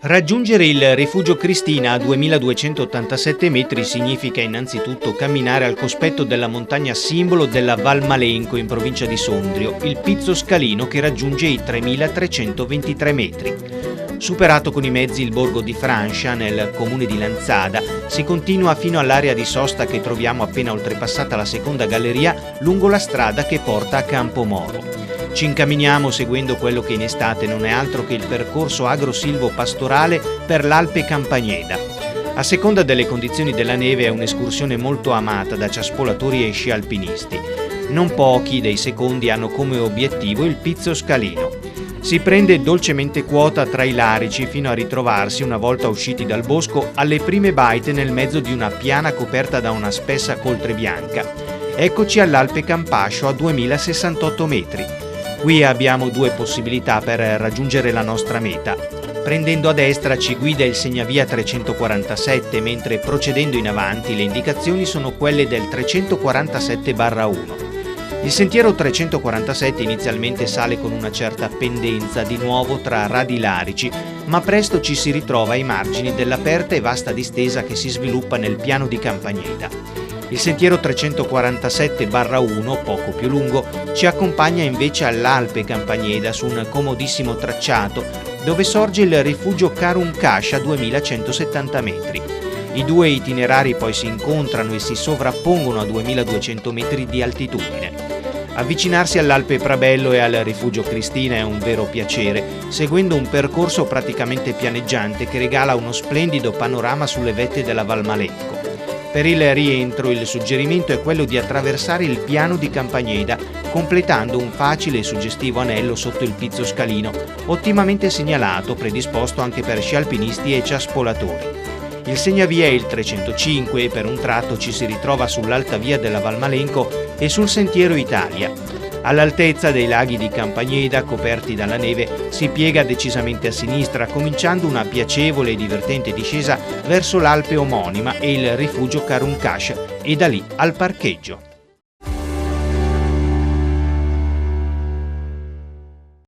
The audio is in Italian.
Raggiungere il Rifugio Cristina a 2287 metri significa innanzitutto camminare al cospetto della montagna simbolo della Val Malenco in provincia di Sondrio, il Pizzo Scalino che raggiunge i 3323 metri. Superato con i mezzi il borgo di Francia, nel comune di Lanzada, si continua fino all'area di sosta che troviamo appena oltrepassata la seconda galleria lungo la strada che porta a Campomoro. Ci incamminiamo seguendo quello che in estate non è altro che il percorso agro-silvo-pastorale per l'Alpe Campagneda. A seconda delle condizioni della neve è un'escursione molto amata da ciaspolatori e sci alpinisti. Non pochi dei secondi hanno come obiettivo il Pizzo Scalino. Si prende dolcemente quota tra i larici fino a ritrovarsi, una volta usciti dal bosco, alle prime baite nel mezzo di una piana coperta da una spessa coltre bianca. Eccoci all'Alpe Campascio a 2068 metri. Qui abbiamo due possibilità per raggiungere la nostra meta. Prendendo a destra ci guida il segnavia 347, mentre procedendo in avanti le indicazioni sono quelle del 347/1. Il sentiero 347 inizialmente sale con una certa pendenza, di nuovo tra radi larici, ma presto ci si ritrova ai margini dell'aperta e vasta distesa che si sviluppa nel piano di Campagneda. Il sentiero 347/1, poco più lungo, ci accompagna invece all'Alpe Campagneda su un comodissimo tracciato dove sorge il rifugio Karun Kash a 2170 metri. I due itinerari poi si incontrano e si sovrappongono a 2200 metri di altitudine. Avvicinarsi all'Alpe Prabello e al Rifugio Cristina è un vero piacere, seguendo un percorso praticamente pianeggiante che regala uno splendido panorama sulle vette della Val Malenco. Per il rientro il suggerimento è quello di attraversare il piano di Campagneda, completando un facile e suggestivo anello sotto il Pizzo Scalino, ottimamente segnalato, predisposto anche per sci alpinisti e ciaspolatori. Il segnavia è il 305 e per un tratto ci si ritrova sull'alta via della Val Malenco e sul sentiero Italia. All'altezza dei laghi di Campagneda, coperti dalla neve, si piega decisamente a sinistra, cominciando una piacevole e divertente discesa verso l'Alpe omonima e il rifugio Karun Kash e da lì al parcheggio.